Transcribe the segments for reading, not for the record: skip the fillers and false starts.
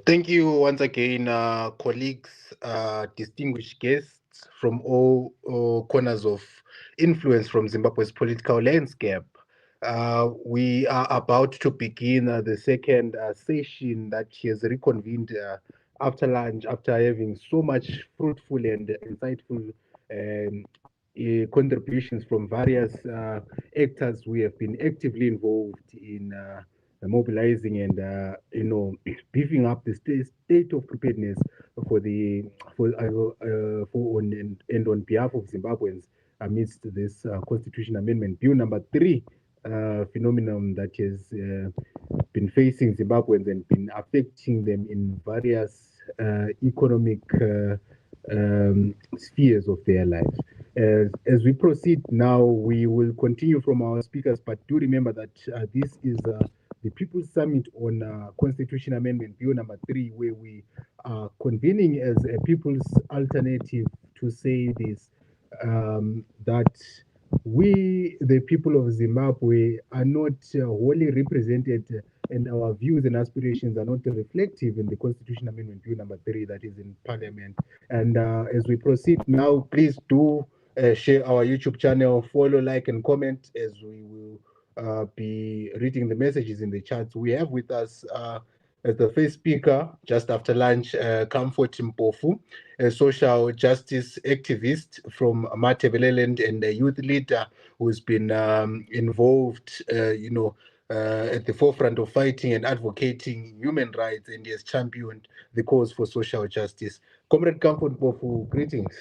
Thank you once again, colleagues, distinguished guests from all corners of influence from Zimbabwe's political landscape. We are about to begin the second session that has reconvened after lunch, after having so much fruitful and insightful contributions from various actors. We have been actively involved in mobilizing and beefing up the state of preparedness for the for on and on behalf of Zimbabweans amidst this Constitution Amendment Bill number 3 phenomenon that has been facing Zimbabweans and been affecting them in various economic spheres of their lives. As we proceed now, we will continue from our speakers, but do remember that this is the People's Summit on Constitution Amendment Bill number 3, where we are convening as a people's alternative to say this, that we, the people of Zimbabwe, are not wholly represented, and our views and aspirations are not reflective in the Constitution Amendment Bill number 3 that is in Parliament. And as we proceed now, please do share our YouTube channel, follow, like, and comment as we will be reading the messages in the chat. We have with us as the first speaker, just after lunch, Comfort Mpofu, a social justice activist from Matebeleland and a youth leader who's been involved, at the forefront of fighting and advocating human rights, and he has championed the cause for social justice. Comrade Comfort Mpofu, greetings.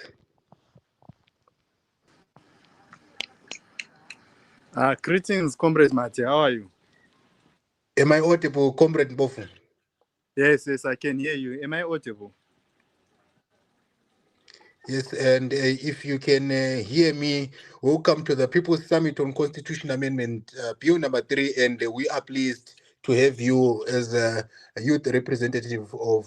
Greetings, Comrade Mate. How are you? Am I audible, Comrade Mpofu? Yes, I can hear you. Am I audible? Yes, and if you can hear me, welcome to the People's Summit on Constitution Amendment Bill number 3, and we are pleased to have you as a youth representative of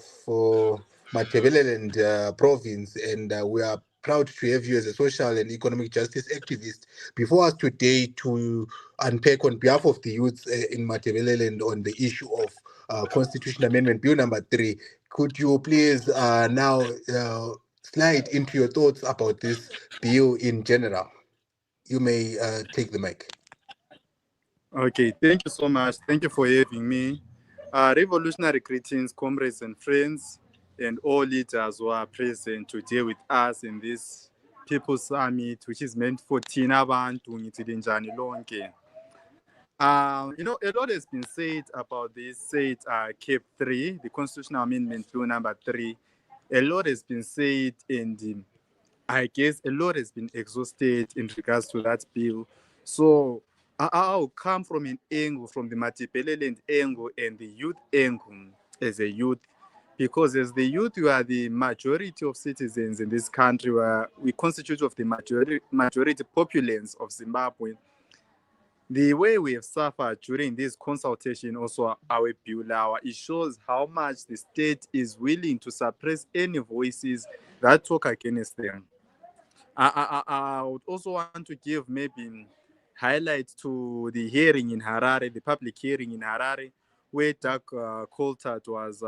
Matabeleland province, and we are proud to have you as a social and economic justice activist before us today to unpack on behalf of the youth in Matabeleland on the issue of Constitution Amendment Bill number 3. Could you please now slide into your thoughts about this bill in general? You may take the mic. Okay, thank you so much. Thank you for having me. Revolutionary greetings, comrades and friends, and all leaders who are present today with us in this People's Summit, which is meant for Tina Bantu Ngitilinjani Lonke. A lot has been said about this, CAB3, the Constitutional Amendment Bill number 3. A lot has been said, and I guess a lot has been exhausted in regards to that bill. So I'll come from an angle, from the Matipeleland angle and the youth angle as a youth. Because as the youth, we are the majority of citizens in this country, where we constitute of the majority populace of Zimbabwe. The way we have suffered during this consultation, also our bill, it shows how much the state is willing to suppress any voices that talk against them. I would also want to give maybe highlights to the hearing in Harare, the public hearing in Harare, where Doug Coulthard was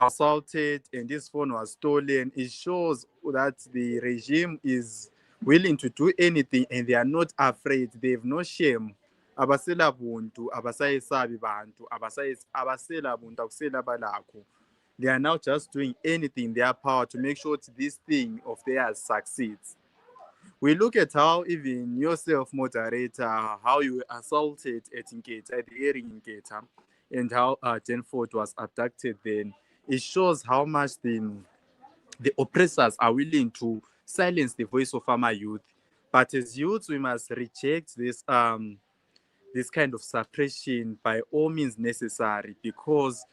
assaulted and his phone was stolen. It shows that the regime is willing to do anything and they are not afraid. They have no shame. Abasela buntu, abasayesabi bantu, abasela buntu, akusela balakho. They are now just doing anything in their power to make sure this thing of theirs succeeds. We look at how even yourself, moderator, how you were assaulted at Nketa, at the hearing in Nketa, and how Danford was abducted then. It shows how much the oppressors are willing to silence the voice of our youth. But as youths, we must reject this kind of suppression by all means necessary, because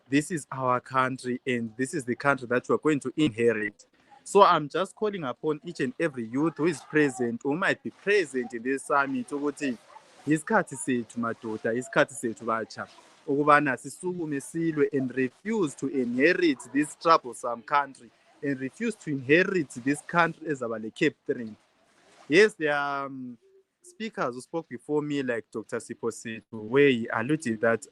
this is our country and this is the country that we're going to inherit. So I'm just calling upon each and every youth who is present, who might be present in this summit, ukuthi isikhathi sethu madoda, isikhathi sethu batsha, ukubana sisukume silwe and refuse to inherit this troublesome country and refuse to inherit this country as our CAB3. Yes, there are speakers who spoke before me, like Dr. Sipositu, where he alluded that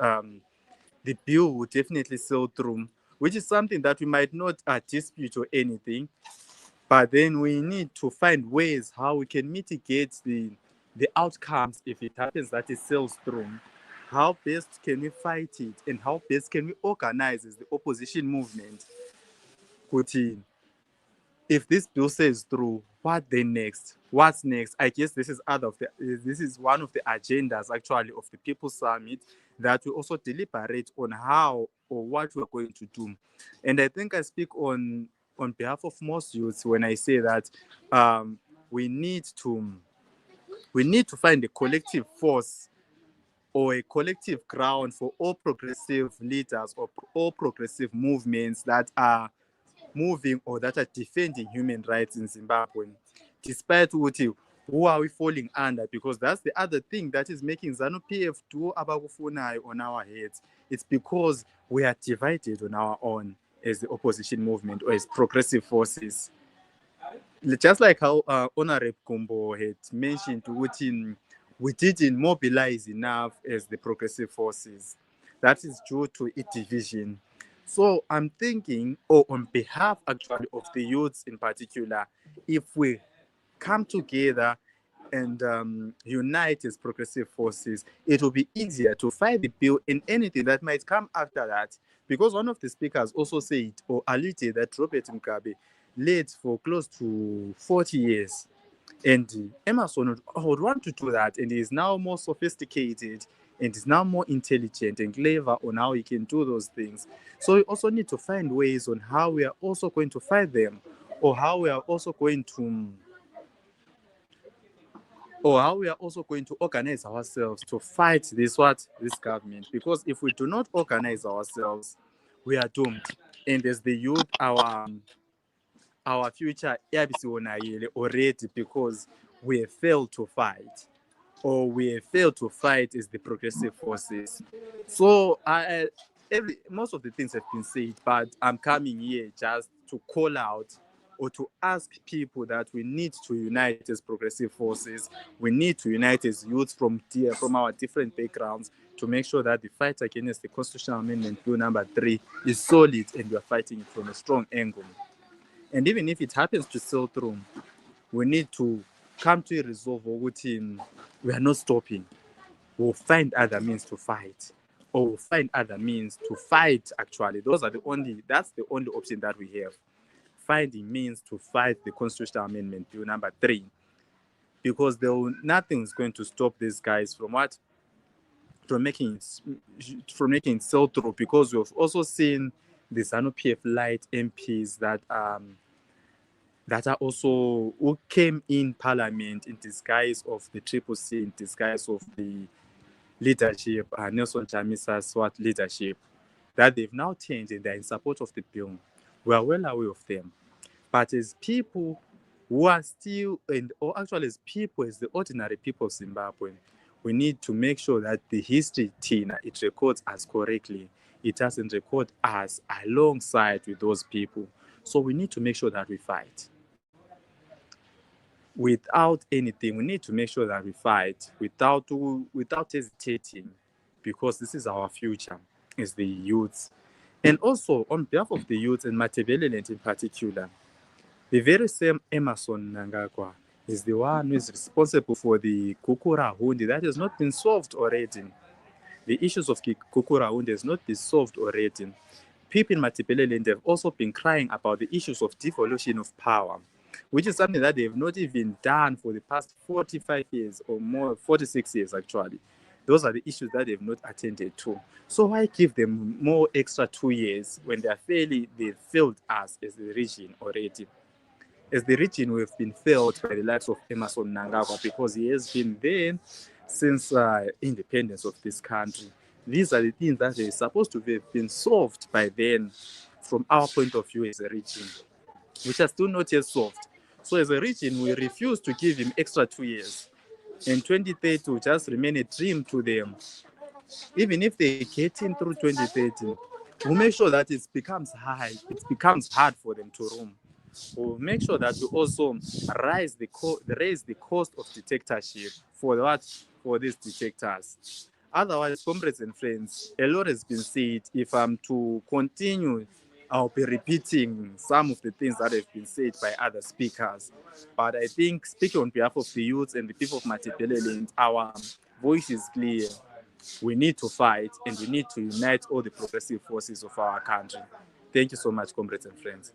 the bill will definitely sail through, which is something that we might not dispute or anything. But then we need to find ways how we can mitigate the outcomes if it happens that it sails through. How best can we fight it, and how best can we organize as the opposition movement? Kuti, if this bill says through, what then next? What's next? I guess this is one of the agendas actually of the People's Summit, that we also deliberate on how or what we're going to do. And I think I speak on behalf of most youths when I say that um, we need to find a collective force or a collective ground for all progressive leaders or all progressive movements that are moving or that are defending human rights in Zimbabwe, despite who are we falling under? Because that's the other thing that is making ZANU-PF do abakufunayo on our heads. It's because we are divided on our own as the opposition movement or as progressive forces. Just like how Honorable Gumbo had mentioned, we didn't mobilize enough as the progressive forces. That is due to a division. So I'm thinking, or on behalf actually of the youths in particular, if we come together and unite as progressive forces, it will be easier to fight the bill and anything that might come after that. Because one of the speakers also said or alluded that Robert Mugabe led for close to 40 years. And Emerson would want to do that, and he is now more sophisticated and is now more intelligent and clever on how he can do those things. So we also need to find ways on how we are also going to fight them, or how we are also going to organize ourselves to fight this government. Because if we do not organize ourselves, we are doomed. And as the youth, our future already, because we have failed to fight, or we have failed to fight as the progressive forces. So most of the things have been said, but I'm coming here just to call out or to ask people that we need to unite as progressive forces. We need to unite as youths from our different backgrounds to make sure that the fight against the Constitutional Amendment Bill number 3 is solid, and we are fighting it from a strong angle. And even if it happens to sail through, we need to come to a resolve we are not stopping. We'll find other means to fight, or we'll find other means to fight. Actually, that's the only option that we have. Finding means to fight the Constitutional Amendment Bill number 3, because nothing is going to stop these guys from making it sail through. Because we've also seen the ZANU-PF light MPs that are also who came in parliament in disguise of the Triple C, in disguise of the leadership, Nelson Chamisa's SWAT leadership, that they've now changed and they're in support of the bill. We are well aware of them. But as people who are still, or actually as the ordinary people of Zimbabwe, we need to make sure that the history, Tina, it records us correctly. It doesn't record us alongside with those people. So we need to make sure that we fight. Without anything, we need to make sure that we fight without hesitating, because this is our future as the youths. And also, on behalf of the youth and Matabeleland in particular, the very same Emerson Mnangagwa is the one who is responsible for the Kukura Hundi that has not been solved already. The issues of Kukura Hundi has not been solved already. People in Matabeleland have also been crying about the issues of devolution of power, which is something that they've not even done for the past 45 years or more, 46 years actually. Those are the issues that they've not attended to. So why give them more extra 2 years when they've failed us as the region already? As the region, we've been failed by the likes of Emerson Mnangagwa, because he has been there since independence of this country. These are the things that are supposed to have been solved by then from our point of view as a region, which are still not yet solved. So as a region, we refuse to give him extra 2 years. And 2030 will just remain a dream to them. Even if they get in through 2030, we'll make sure that it becomes hard for them to roam. We'll make sure that we also raise the cost of dictatorship for these dictators. Otherwise, comrades and friends, a lot has been said. If I'm to continue, I'll be repeating some of the things that have been said by other speakers. But I think, speaking on behalf of the youth and the people of Matebeleland, our voice is clear. We need to fight and we need to unite all the progressive forces of our country. Thank you so much, comrades and friends.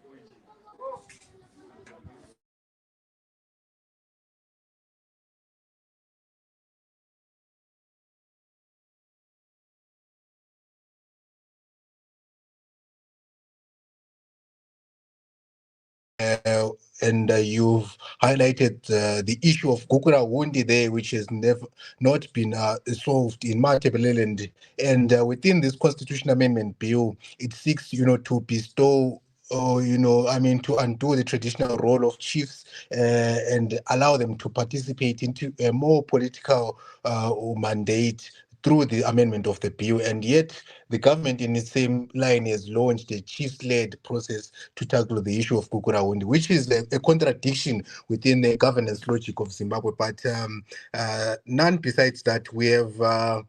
And you've highlighted the issue of Gukura Wundi there, which has never not been solved in Matabeleland. And within this constitutional amendment bill, it seeks, to bestow, to undo the traditional role of chiefs and allow them to participate into a more political mandate through the amendment of the bill. And yet the government in the same line has launched a chiefs-led process to tackle the issue of Kukurawundi, which is a contradiction within the governance logic of Zimbabwe. But none besides that, we have a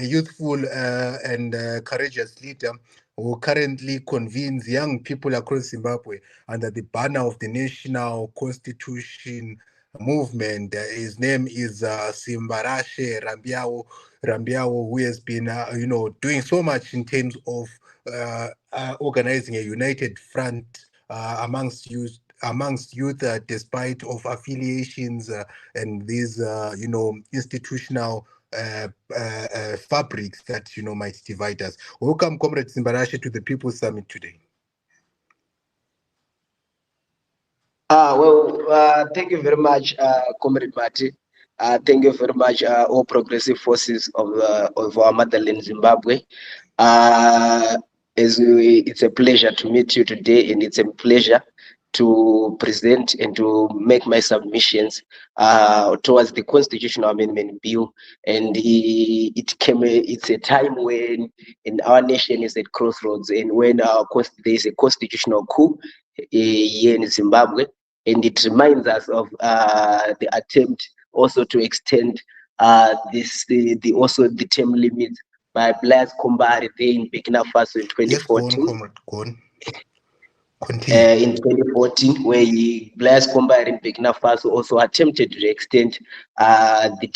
youthful and courageous leader who currently convenes young people across Zimbabwe under the banner of the National Constitution Movement. His name is Simbarashe Rambiao, who has been, doing so much in terms of organizing a united front amongst youth, despite of affiliations and these, institutional fabrics that might divide us. Welcome, Comrade Simbarashe, to the People's Summit today. Thank you very much, Comrade Mati. Thank you very much, all progressive forces of our motherland, Zimbabwe. It's a pleasure to meet you today, and it's a pleasure to present and to make my submissions towards the constitutional amendment bill. And it's a time when in our nation is at crossroads, and when there is a constitutional coup here in Zimbabwe. And it reminds us of the attempt also to extend the term limit by Blaise Compaoré there in Burkina Faso in 2014. Yes, go on. Continue. In 2014, where Blaise Compaoré in Burkina Faso also attempted to extend the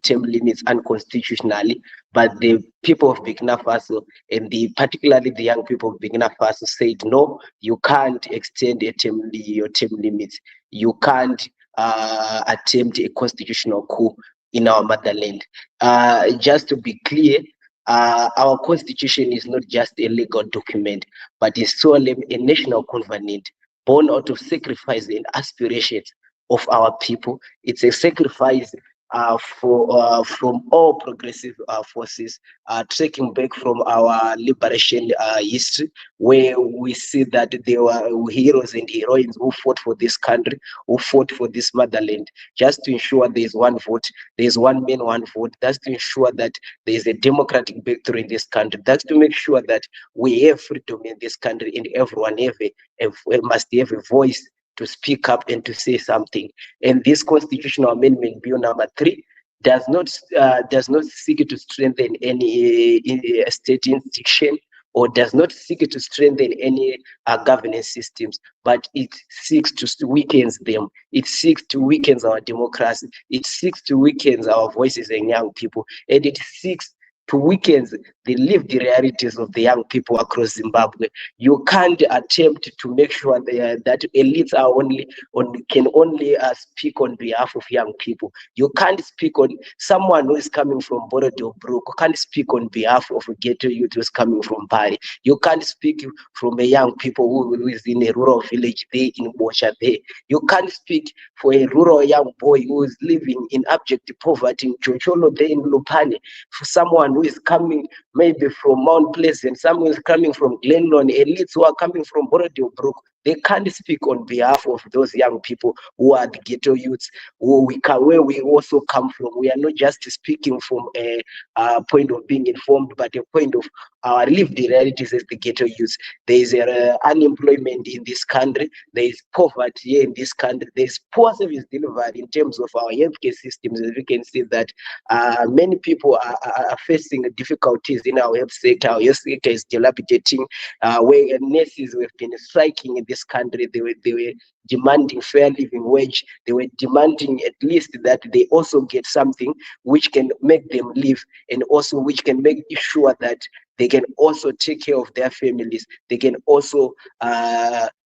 term limits unconstitutionally, but the people of Burkina Faso, and particularly the young people of Burkina Faso, said no, you can't extend your term limits. You can't attempt a constitutional coup in our motherland. Just to be clear, our constitution is not just a legal document, but is solely a national covenant born out of sacrifice and aspirations of our people. It's a sacrifice from all progressive forces, tracking back from our liberation history, where we see that there were heroes and heroines who fought for this country, who fought for this motherland, just to ensure there is one vote, there is one man, one vote. That's to ensure that there is a democratic breakthrough in this country. That's to make sure that we have freedom in this country, and everyone must have a voice to speak up and to say something. And this constitutional amendment bill number 3 does not seek to strengthen any state institution, or does not seek to strengthen any governance systems, but it seeks to weaken them. It seeks to weaken our democracy. It seeks to weaken our voices and young people, and it seeks to weaken the lived realities of the young people across Zimbabwe. You can't attempt to make sure that elites can only speak on behalf of young people. You can't speak on someone who is coming from Borodeo Brook, can't speak on behalf of a ghetto youth who is coming from Bari. You can't speak from a young people who is in a rural village there in Bosha there. You can't speak for a rural young boy who is living in abject poverty in Chocholo there in Lupane, for someone who is coming maybe from Mount Pleasant, someone who is coming from Glenlon, elites who are coming from Borodeo Brook. They can't speak on behalf of those young people who are the ghetto youths, where we also come from. We are not just speaking from a point of being informed, but a point of our lived realities as the ghetto youths. There is unemployment in this country. There is poverty here in this country. There is poor service delivery in terms of our healthcare systems. As we can see that many people are facing difficulties in our health sector. Our health sector is dilapidating, where nurses have been striking in this country. They were demanding fair living wage. They were demanding at least that they also get something which can make them live, and also which can make sure that they can also take care of their families. They can also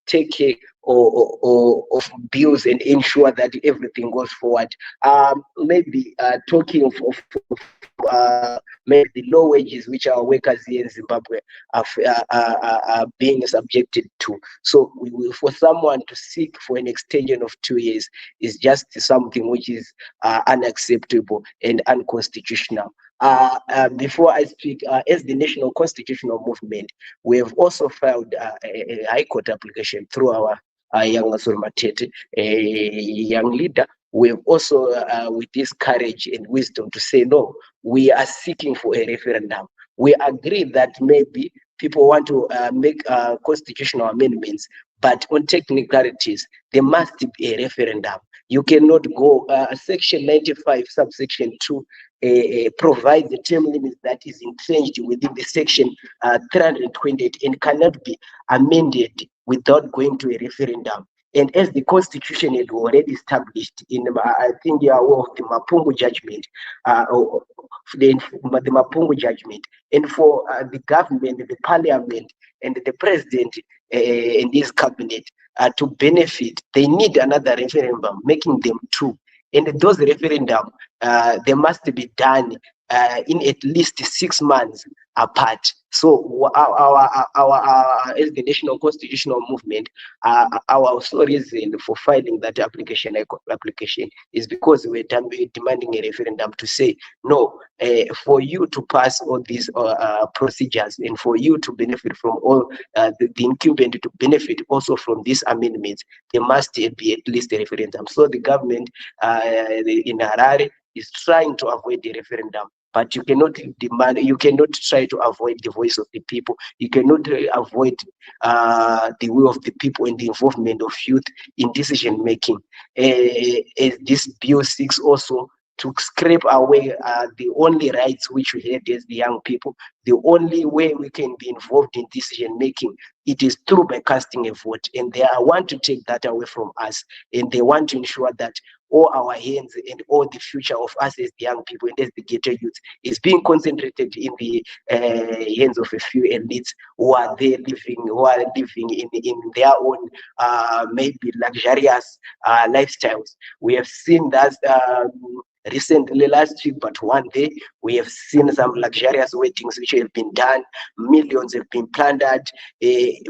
take care of bills and ensure that everything goes forward. Maybe talking of maybe the low wages which our workers here in Zimbabwe are being subjected to. So for someone to seek for an extension of 2 years is just something which is unacceptable and unconstitutional. Before I speak, as the National Constitutional Movement, we have also filed a High Court application through our young Matete, a young leader. We have also, with this courage and wisdom, to say no, we are seeking for a referendum. We agree that maybe people want to make constitutional amendments, but on technicalities, there must be a referendum. You cannot go, Section 95, subsection 2, provides the term limits that is entrenched within the Section 328 and cannot be amended without going to a referendum. And as the Constitution had already established in, I think you are aware of the Mapungu judgment, the Mapungu judgment, and for the government, the parliament, and the president and this cabinet to benefit, they need another referendum, making them two. And those referendum, they must be done in at least 6 months apart. So our as the National Constitutional Movement, our sole reason for filing that application is because we're demanding a referendum to say no, for you to pass all these procedures and for you to benefit from all the incumbent to benefit also from these amendments, there must be at least a referendum. So the government in Harare is trying to avoid the referendum. But you cannot demand, you cannot try to avoid the voice of the people. You cannot avoid the will of the people and the involvement of youth in decision making. As this bill seeks also to scrape away the only rights which we had as the young people, the only way we can be involved in decision making, it is through by casting a vote. And they want to take that away from us. And they want to ensure that all our hands and all the future of us as the young people and as the ghetto youth is being concentrated in the hands of a few elites who are living in their own maybe luxurious lifestyles. We have seen that recently last week, but one day we have seen some luxurious weddings which have been done, millions have been plundered,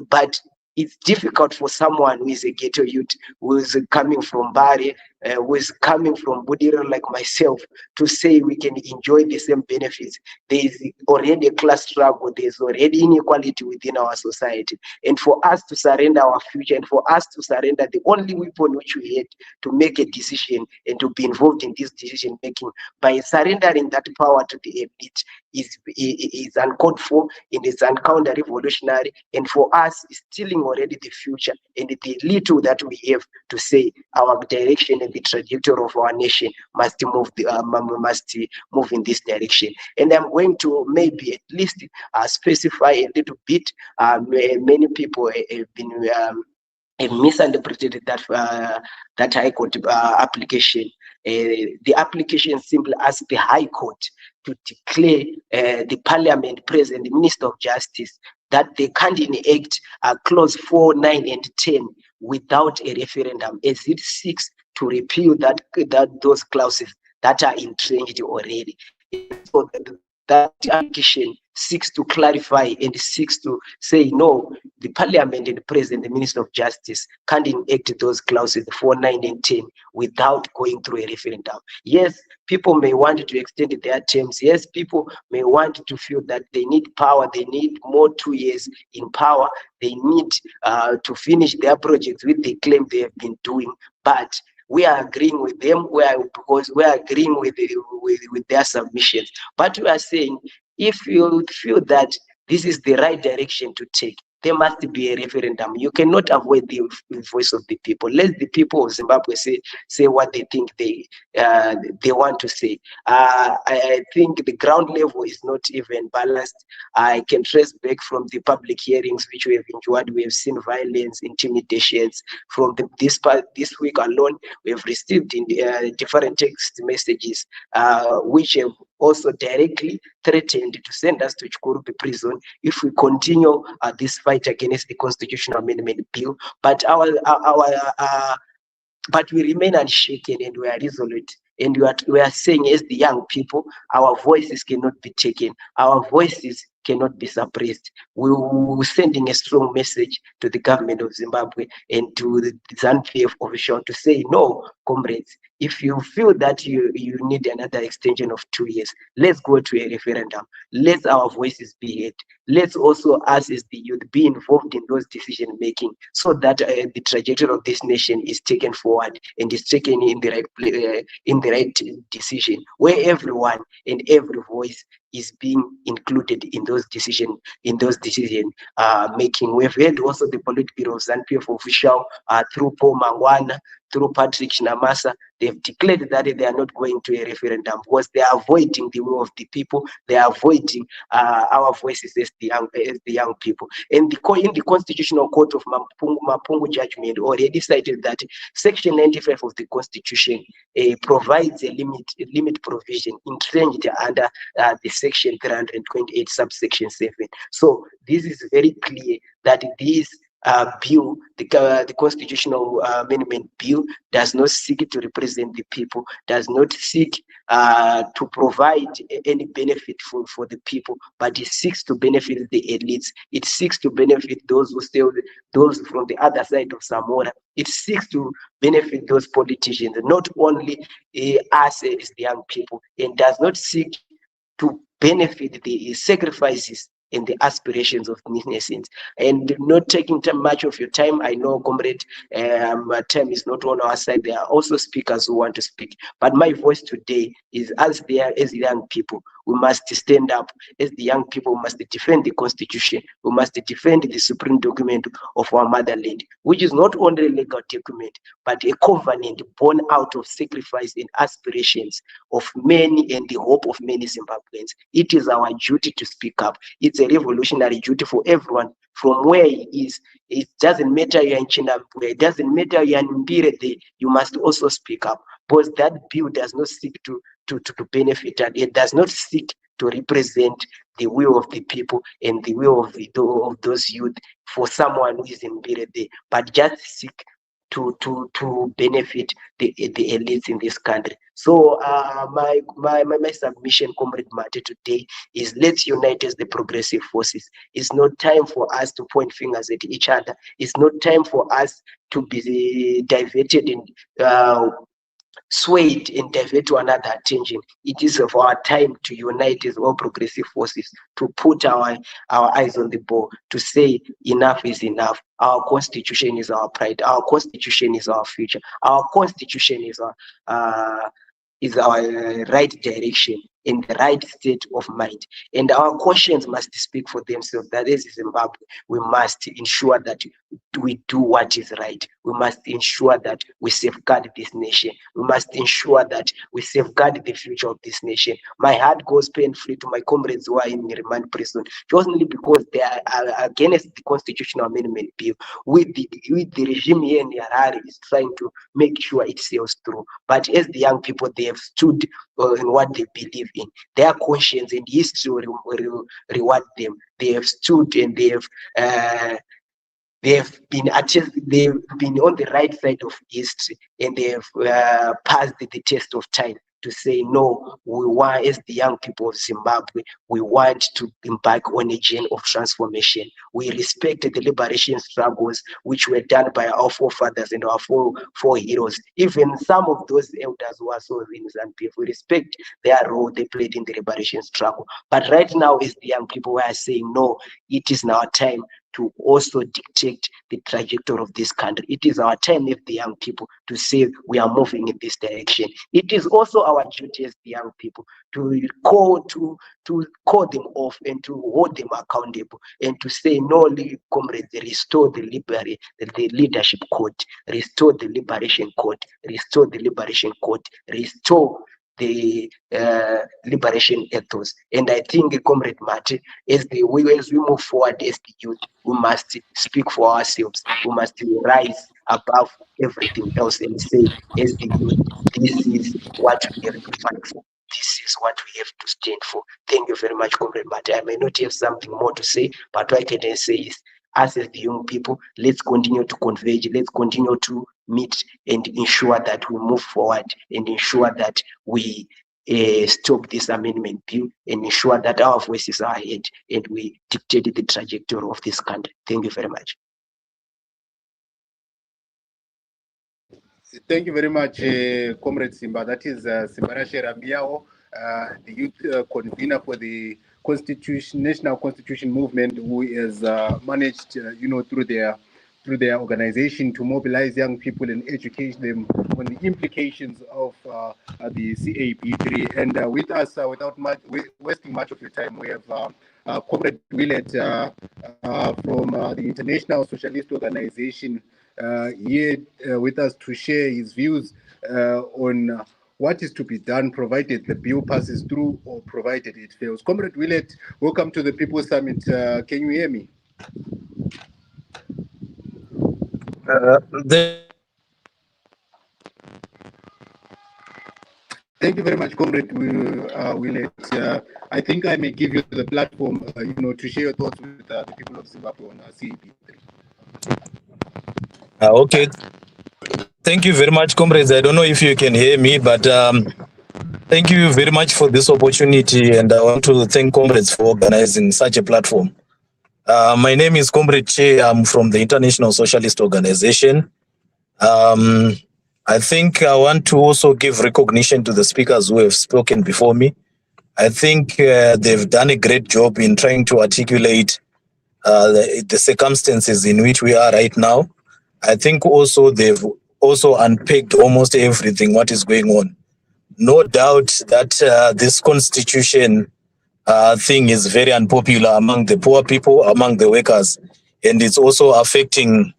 but it's difficult for someone who is a ghetto youth, who is coming from Bari, who is coming from Budira like myself, to say we can enjoy the same benefits. There is already a class struggle, there is already inequality within our society. And for us to surrender our future, and for us to surrender the only weapon which we had to make a decision and to be involved in this decision making, by surrendering that power to the elite, is uncalled for, and it's counter-revolutionary, and for us, it's stealing already the future and the little that we have to say our direction and the trajectory of our nation must move in this direction. And I'm going to maybe at least specify a little bit. Many people have been misinterpreted that High Court application. The application simply asks the High Court to declare the Parliament, President, the Minister of Justice, that they can't enact clause 4, 9, and 10 without a referendum, as it seeks to repeal those clauses that are entrenched already. So that application seeks to clarify and seeks to say, no, the Parliament and the President, the Minister of Justice, can't enact those clauses 4, 9, and 10 without going through a referendum. Yes, people may want to extend their terms. Yes, people may want to feel that they need power, they need more 2 years in power, they need to finish their projects which they claim they have been doing. But we are agreeing with them because we are agreeing with their submissions. But we are saying, if you feel that this is the right direction to take, there must be a referendum. You cannot avoid the voice of the people. Let the people of Zimbabwe say what they think they want to say. I think the ground level is not even balanced. I can trace back from the public hearings which we have enjoyed. We have seen violence, intimidations. From this week alone, we have received different text messages which have also directly threatened to send us to Chikurupi prison if we continue this fight against the constitutional amendment bill. But but we remain unshaken and we are resolute. And we are saying, as the young people, our voices cannot be taken. Our voices cannot be suppressed. We're sending a strong message to the government of Zimbabwe and to the ZANU-PF official to say, no, comrades, if you feel that you need another extension of 2 years, let's go to a referendum. Let our voices be heard. Let's also, us as the youth, be involved in those decision making so that the trajectory of this nation is taken forward and is taken in the right decision, where everyone and every voice is being included in those decision making. We've heard also the Politburo ZANU-PF official through Paul Mangwana, through Patrick Shinamasa. They've declared that they are not going to a referendum because they are avoiding the will of the people. They are avoiding our voices as the young people. And in the Constitutional Court of Mapungu judgment already cited that Section 95 of the Constitution provides a limit provision entrenched under the Section 328 subsection 7. So this is very clear that this bill, the constitutional amendment bill, does not seek to represent the people, does not seek to provide any benefit for the people, but it seeks to benefit the elites. It seeks to benefit those from the other side of Samora. It seeks to benefit those politicians, not only us as the young people, and does not seek to benefit the sacrifices and the aspirations of innocence. And not taking much of your time, I know, comrade, time is not on our side. There are also speakers who want to speak. But my voice today is as young people, we must stand up. As the young people, we must defend the Constitution. We must defend the supreme document of our motherland, which is not only a legal document, but a covenant born out of sacrifice and aspirations of many and the hope of many Zimbabweans. It is our duty to speak up. It's a revolutionary duty for everyone from where he is. It doesn't matter you're in Chinabwe, it doesn't matter you're in Mbirede, you must also speak up, because that bill does not seek to benefit, and it does not seek to represent the will of the people and the will of those youth for someone who is in Mbirede, but just seek to benefit the elites in this country. So my submission, Comrade Mate, today is let's unite as the progressive forces. It's not time for us to point fingers at each other. It's not time for us to be diverted and swayed and divert to another attention. It is of our time to unite as all progressive forces, to put our eyes on the ball, to say enough is enough. Our Constitution is our pride. Our Constitution is our future. Our Constitution is our right direction in the right state of mind. And our conscience must speak for themselves. That is Zimbabwe. We must ensure that we do what is right. We must ensure that we safeguard this nation. We must ensure that we safeguard the future of this nation. My heart goes pain-free to my comrades who are in remand prison, only because they are against the constitutional amendment bill, with the regime here in Harare is trying to make sure it sails through. But as the young people, they have stood in what they believe in. Their conscience and history will reward them. They have stood and they have been on the right side of history, and they have passed the test of time. to say, no, we want, as the young people of Zimbabwe, we want to embark on a journey of transformation. We respect the liberation struggles which were done by our forefathers and our four heroes. Even some of those elders who are so in ZANU-PF, we respect their role they played in the liberation struggle. But right now, is the young people who are saying, no, it is now time to also dictate the trajectory of this country. It is our time as the young people to say we are moving in this direction. It is also our duty as the young people to call them off and to hold them accountable and to say, no, comrades, restore the leadership code, restore the liberation code, restore the liberation code, restore the liberation ethos. And I think, Comrade Mate, as we move forward as the youth, we must speak for ourselves. We must rise above everything else and say, as the youth, this is what we have to fight for. This is what we have to stand for. Thank you very much, Comrade Mate. I may not have something more to say, but what I can say is, us as the young people, let's continue to converge, let's continue to meet and ensure that we move forward and ensure that we stop this amendment bill and ensure that our voices are heard and we dictate the trajectory of this country. Thank you very much. Thank you very much, Comrade Simba. That is Simbarashe Rabiao, the youth convener for the National Constitution Movement, who is managed, through their organization to mobilize young people and educate them on the implications of the CAB3. And with us, without wasting much of your time, we have Comrade Willett from the International Socialist Organization here with us to share his views on what is to be done provided the bill passes through or provided it fails. Comrade Willett, welcome to the People's Summit. Can you hear me? Thank you very much, Comrade Willett. I think I may give you the platform, to share your thoughts with the people of Zimbabwe on CAB3. Okay. Thank you very much, comrades. I don't know if you can hear me, but thank you very much for this opportunity, and I want to thank comrades for organizing such a platform. My name is Comrade Che. I'm from the International Socialist Organization. I think I want to also give recognition to the speakers who have spoken before me. I think they've done a great job in trying to articulate the circumstances in which we are right now. I think also they've also unpicked almost everything what is going on. No doubt that this constitution thing is very unpopular among the poor people, among the workers, and it's also affecting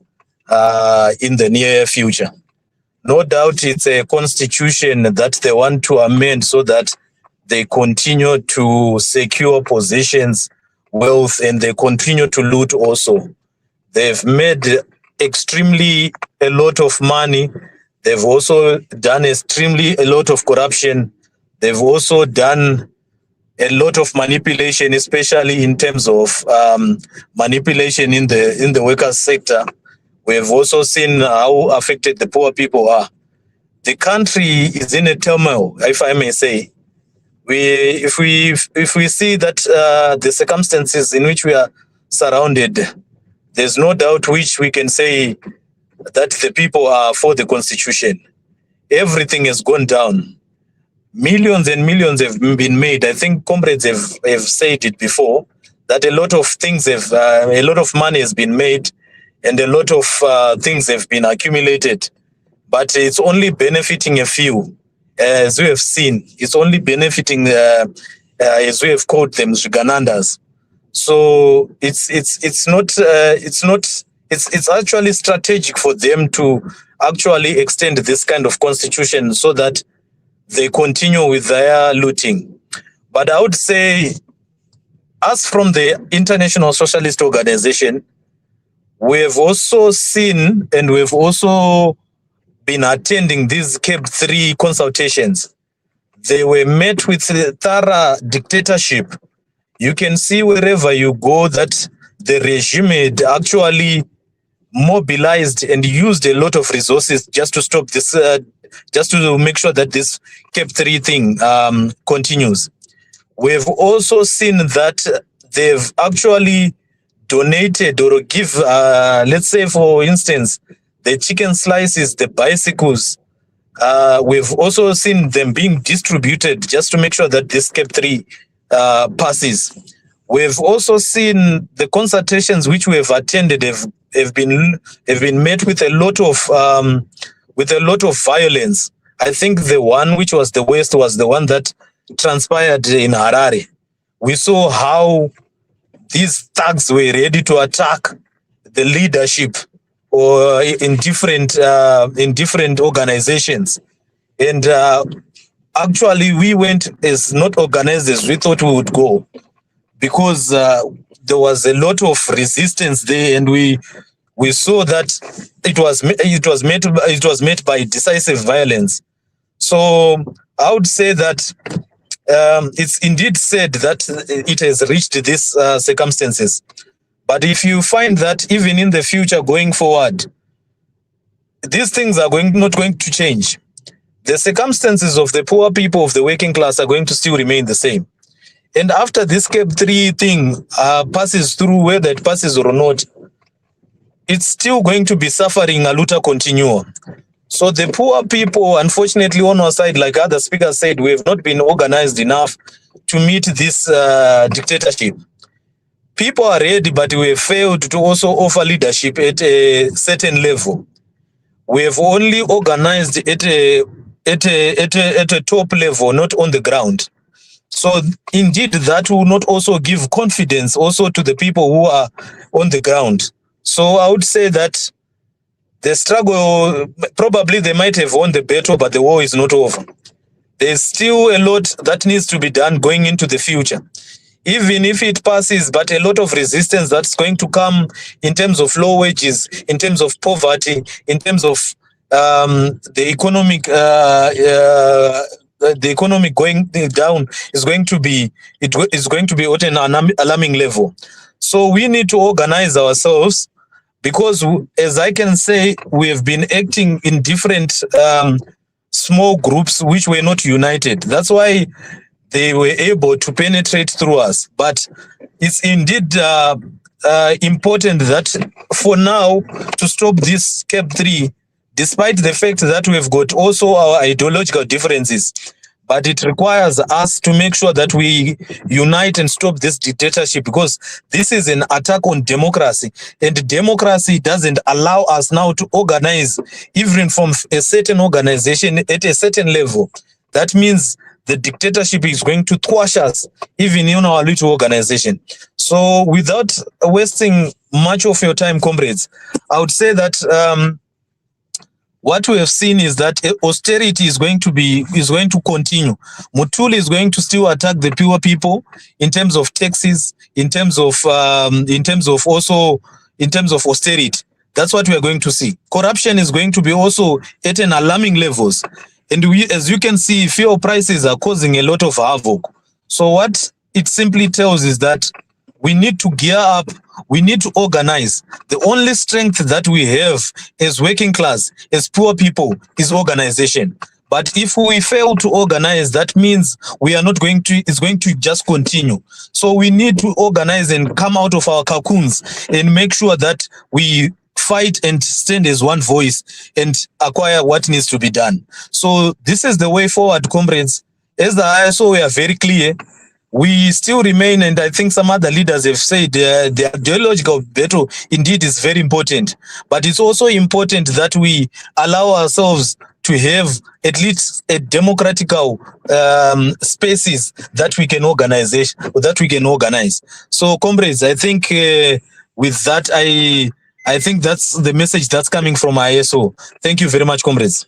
in the near future. No doubt it's a constitution that they want to amend so that they continue to secure possessions, wealth, and they continue to loot also. They've made extremely a lot of money. They've also done extremely a lot of corruption. They've also done a lot of manipulation, especially in terms of manipulation in the workers' sector. We've also seen how affected the poor people are. The country is in a turmoil, if I may say. If we see that the circumstances in which we are surrounded, there's no doubt which we can say that the people are for the constitution. Everything has gone down. Millions and millions have been made. I think comrades have said it before, that a lot of things a lot of money has been made and a lot of things have been accumulated. But it's only benefiting a few. As we have seen, it's only benefiting, as we have called them, Ganandas. So it's actually strategic for them to actually extend this kind of constitution so that they continue with their looting. But I would say, as from the International Socialist Organization, we have also seen and we've also been attending these CAB3 consultations. They were met with thorough dictatorship. You can see wherever you go that the regime had actually mobilized and used a lot of resources just to stop this just to make sure that this CAB3 thing continues. We've also seen that they've actually donated or give, let's say, for instance, the chicken slices, the bicycles. We've also seen them being distributed just to make sure that this CAB3 passes. We've also seen the consultations which we have attended have been met with a lot of violence. I think the one which was the worst was the one that transpired in Harare. We saw how these thugs were ready to attack the leadership or in different organizations, and actually we went as not organized as we thought we would go, because there was a lot of resistance there, and we saw that it was met by decisive violence. So I would say that it's indeed said that it has reached these circumstances. But if you find that even in the future going forward, these things are not going to change, the circumstances of the poor people of the working class are going to still remain the same. And after this CAB3 thing passes through, whether it passes or not, it's still going to be suffering a luta continua. So the poor people, unfortunately, on our side, like other speakers said, we have not been organized enough to meet this dictatorship. People are ready, but we have failed to also offer leadership at a certain level. We have only organized at a top level, not on the ground. So indeed, that will not also give confidence also to the people who are on the ground. So I would say that the struggle, probably they might have won the battle, but the war is not over. There's still a lot that needs to be done going into the future. Even if it passes, but a lot of resistance that's going to come in terms of low wages, in terms of poverty, in terms of the economic going down is going to be at an alarming level. So we need to organize ourselves, because as I can say, we have been acting in different small groups which were not united. That's why they were able to penetrate through us. But it's indeed important that for now to stop this CAB3, despite the fact that we've got also our ideological differences, but it requires us to make sure that we unite and stop this dictatorship, because this is an attack on democracy, and democracy doesn't allow us now to organize even from a certain organization at a certain level. That means the dictatorship is going to thwash us even in our little organization. So without wasting much of your time, comrades, I would say that what we have seen is that austerity is going to continue. Mutuli is going to still attack the poor people in terms of taxes, in terms of austerity. That's what we are going to see. Corruption is going to be also at an alarming levels. And as you can see, fuel prices are causing a lot of havoc. So what it simply tells is that we need to gear up, we need to organize. The only strength that we have as working class, as poor people, is organization. But if we fail to organize, that means we are not going to, it's going to just continue. So we need to organize and come out of our cocoons and make sure that we fight and stand as one voice and acquire what needs to be done. So this is the way forward, comrades. As the ISO, we are very clear. We still remain, and I think some other leaders have said the ideological battle indeed is very important. But it's also important that we allow ourselves to have at least a democratical spaces that we can organize. So, comrades, I think with that, I think that's the message that's coming from ISO. Thank you very much, comrades.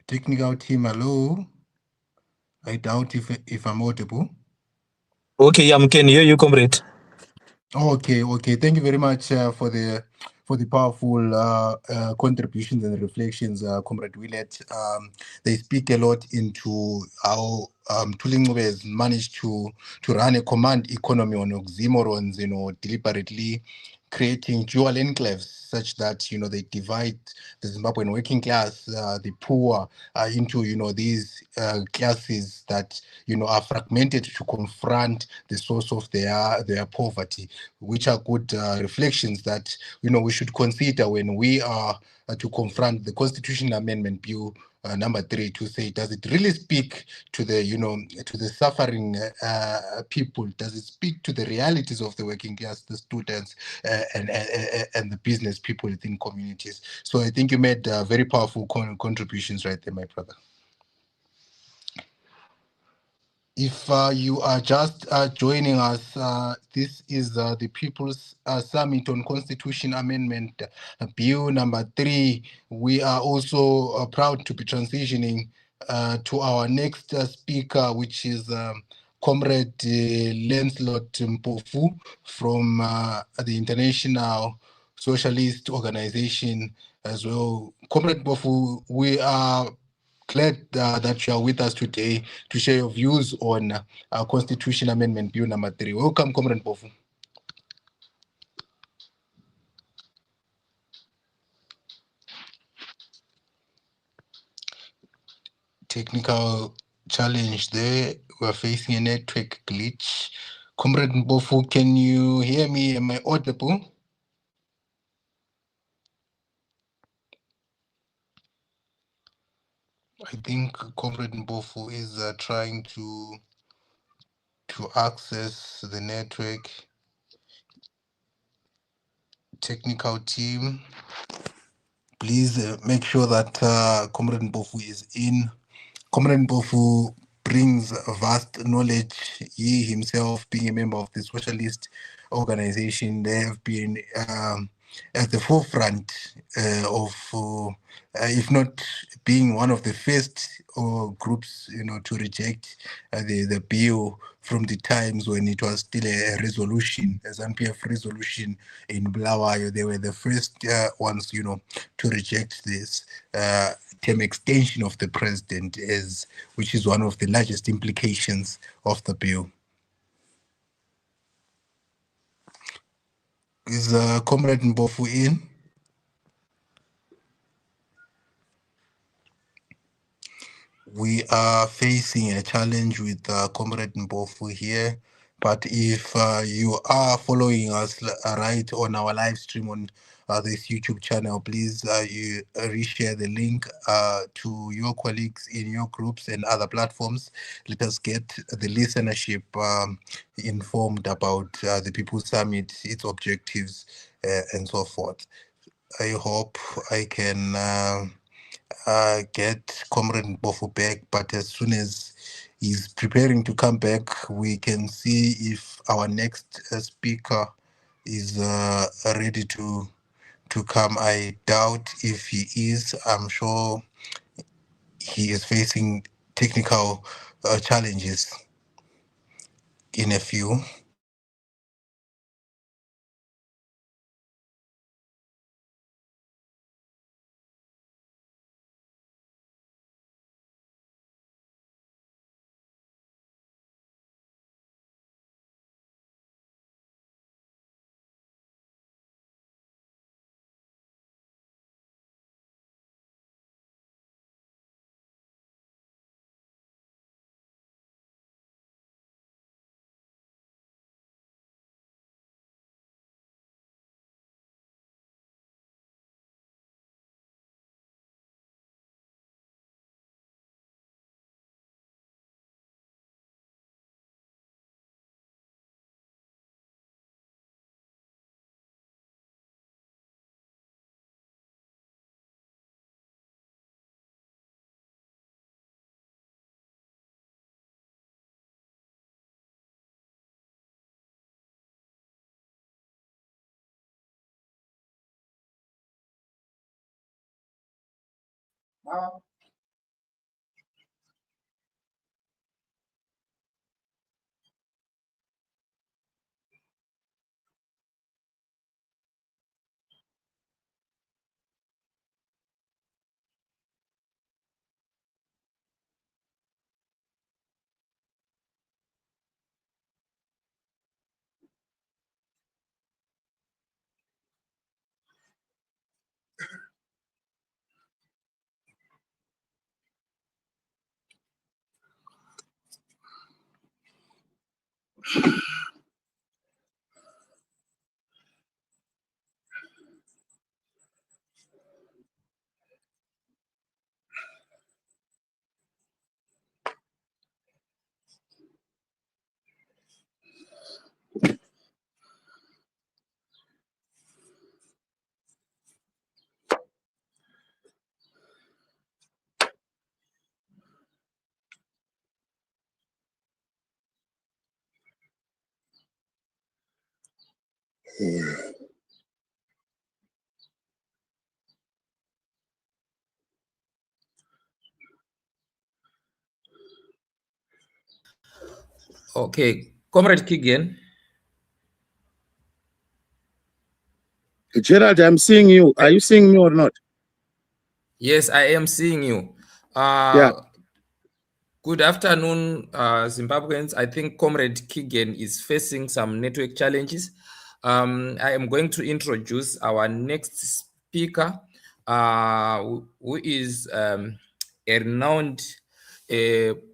Technical team, hello. I doubt if I'm audible. Okay, I can hear you, comrade. Okay. Thank you very much for the for the powerful contributions and reflections, Comrade Willett. They speak a lot into how Tulingwe has managed to run a command economy on oxymorons, deliberately creating dual enclaves such that they divide the Zimbabwean working class, the poor, into these classes that are fragmented to confront the source of their poverty, which are good reflections that we should consider when we are to confront the Constitution Amendment Bill number 3, to say, does it really speak to the to the suffering people? Does it speak to the realities of the working class, the students, and the business people within communities? So I think you made very powerful contributions right there, my brother. If you are just joining us, this is the People's Summit on Constitution Amendment Bill number 3. We are also proud to be transitioning to our next speaker, which is Comrade Lancelot Mpofu from the International Socialist Organization as well. Comrade Mpofu, we are glad that you are with us today to share your views on Constitution Amendment Bill number 3. Welcome, Comrade Mpofu. Technical challenge there. We're facing a network glitch. Comrade Mpofu, can you hear me? Am I audible? I think Comrade Mpofu is trying to access the network. Technical team, please make sure that Comrade Mpofu is in. Comrade Mpofu brings vast knowledge. He himself, being a member of the socialist organization, they have been at the forefront of, if not being one of the first groups, to reject the bill from the times when it was still a resolution, a ZANU-PF resolution in Bulawayo. They were the first ones, to reject this term extension of the president, which is one of the largest implications of the bill. Is Comrade Mpofu in? We are facing a challenge with Comrade Mpofu here, but if you are following us right on our live stream on this YouTube channel, please you reshare the link to your colleagues in your groups and other platforms. Let us get the listenership informed about the People's Summit, its objectives, and so forth. I hope I can get Comrade Mpofu back, but as soon as he's preparing to come back, we can see if our next speaker is ready to come. I doubt if he is. I'm sure he is facing technical challenges in a few. Okay, Comrade Kigen. Gerald, I'm seeing you. Are you seeing me or not? Yes, I am seeing you. Yeah. Good afternoon, Zimbabweans. I think Comrade Kigen is facing some network challenges. I am going to introduce our next speaker, who is a renowned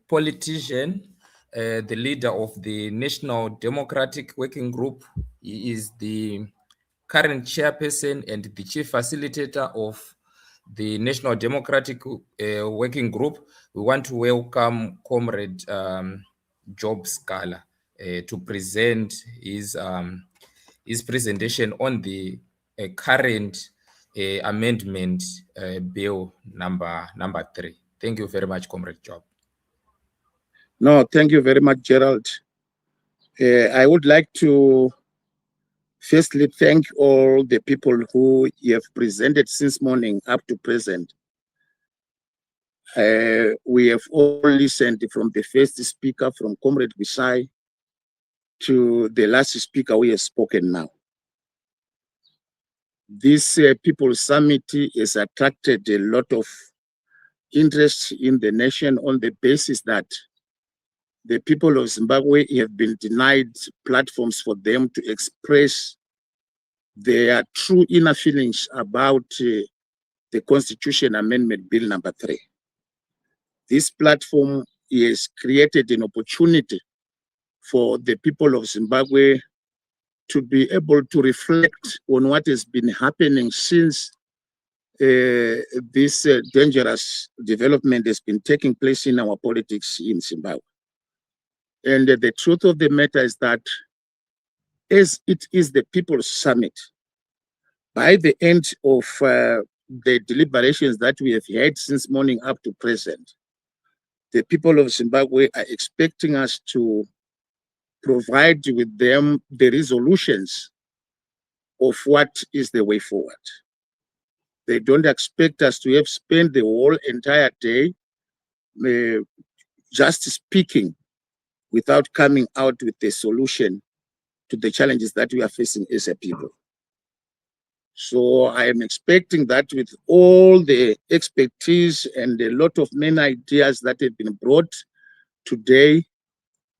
politician, the leader of the National Democratic Working Group. He is the current chairperson and the chief facilitator of the National Democratic Working Group. We want to welcome Comrade Job Scala to present his presentation on the current amendment bill number 3. Thank you very much, Comrade Job. No, thank you very much, Gerald. I would like to firstly thank all the people who you have presented since morning up to present. We have all listened from the first speaker, from Comrade Bisai, to the last speaker who has spoken now. This People's Summit has attracted a lot of interest in the nation on the basis that the people of Zimbabwe have been denied platforms for them to express their true inner feelings about the Constitution Amendment Bill number 3. This platform has created an opportunity for the people of Zimbabwe to be able to reflect on what has been happening since this dangerous development has been taking place in our politics in Zimbabwe. And the truth of the matter is that as it is the People's Summit, by the end of the deliberations that we have had since morning up to present, the people of Zimbabwe are expecting us to provide with them the resolutions of what is the way forward. They don't expect us to have spent the whole entire day just speaking without coming out with a solution to the challenges that we are facing as a people. So I am expecting that with all the expertise and a lot of main ideas that have been brought today,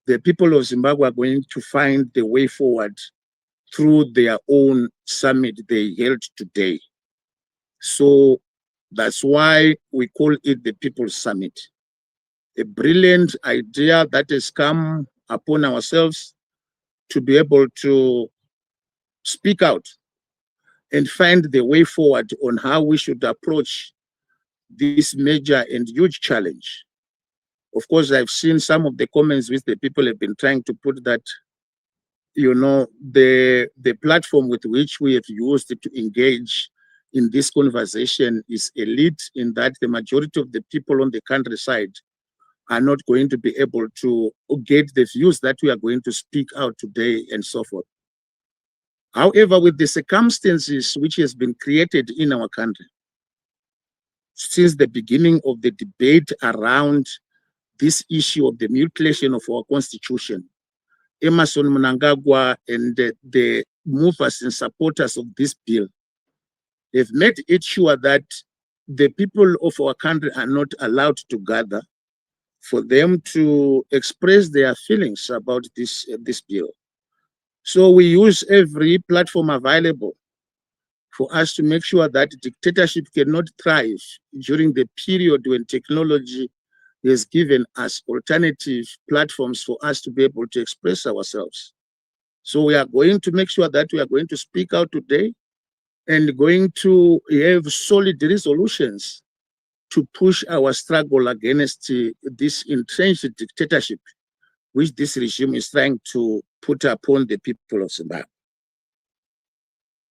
the people of Zimbabwe are going to find the way forward through their own summit they held today. So that's why we call it the People's Summit. A brilliant idea that has come upon ourselves to be able to speak out and find the way forward on how we should approach this major and huge challenge. Of course, I've seen some of the comments which the people have been trying to put that, you know, the platform with which we have used to engage in this conversation is elite, in that the majority of the people on the countryside are not going to be able to get the views that we are going to speak out today and so forth. However, with the circumstances which has been created in our country since the beginning of the debate around this issue of the mutilation of our constitution, Emerson Mnangagwa and the movers and supporters of this bill have made it sure that the people of our country are not allowed to gather for them to express their feelings about this bill. So we use every platform available for us to make sure that dictatorship cannot thrive during the period when technology has given us alternative platforms for us to be able to express ourselves. So we are going to make sure that we are going to speak out today and going to have solid resolutions to push our struggle against this entrenched dictatorship which this regime is trying to put upon the people of Zimbabwe.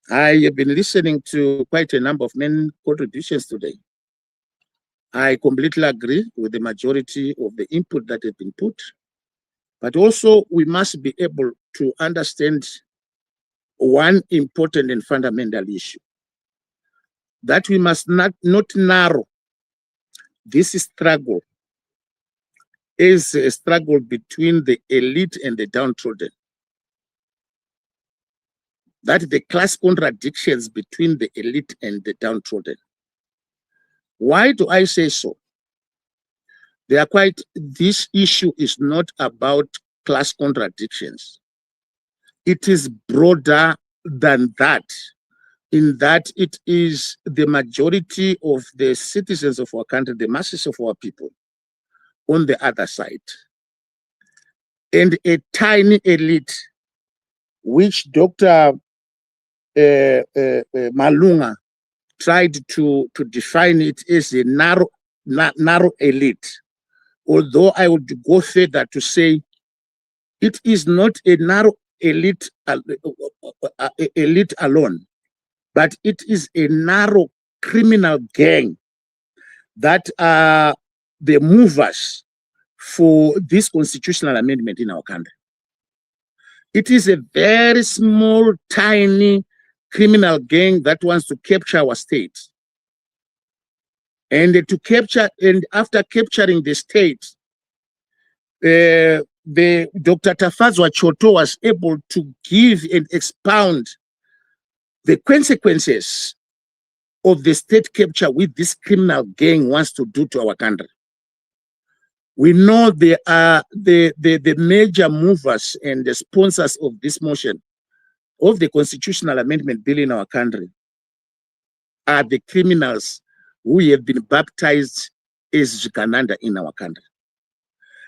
I have been listening to quite a number of main contributions today. I completely agree with the majority of the input that has been put, but also we must be able to understand one important and fundamental issue, that we must not narrow this struggle as a struggle between the elite and the downtrodden. That the class contradictions between the elite and the downtrodden. Why do I say so? This issue is not about class contradictions. It is broader than that, in that it is the majority of the citizens of our country, the masses of our people, on the other side, and a tiny elite, which Dr. Malunga tried to define it as a narrow elite. Although I would go further to say it is not a narrow elite alone, but it is a narrow criminal gang that are the movers for this constitutional amendment in our country. It is a very small, tiny criminal gang that wants to capture our state. And after capturing the state, the Dr. Tafazwa Choto was able to give and expound the consequences of the state capture which this criminal gang wants to do to our country. We know they are the major movers and the sponsors of this motion of the constitutional amendment bill in our country are the criminals who have been baptized as Zigananda in our country.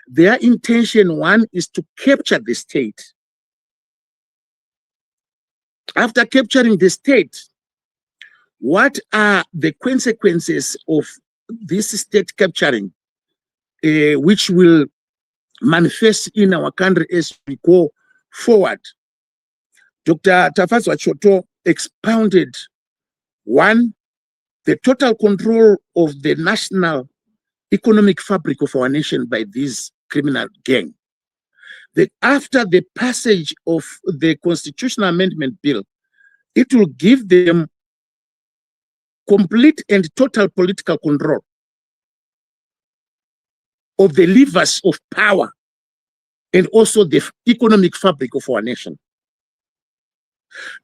Their intention, one, is to capture the state. After capturing the state, what are the consequences of this state capturing, which will manifest in our country as we go forward? Dr. Tafazwa Choto expounded, one, the total control of the national economic fabric of our nation by this criminal gang. That after the passage of the constitutional amendment bill, it will give them complete and total political control of the levers of power and also the economic fabric of our nation.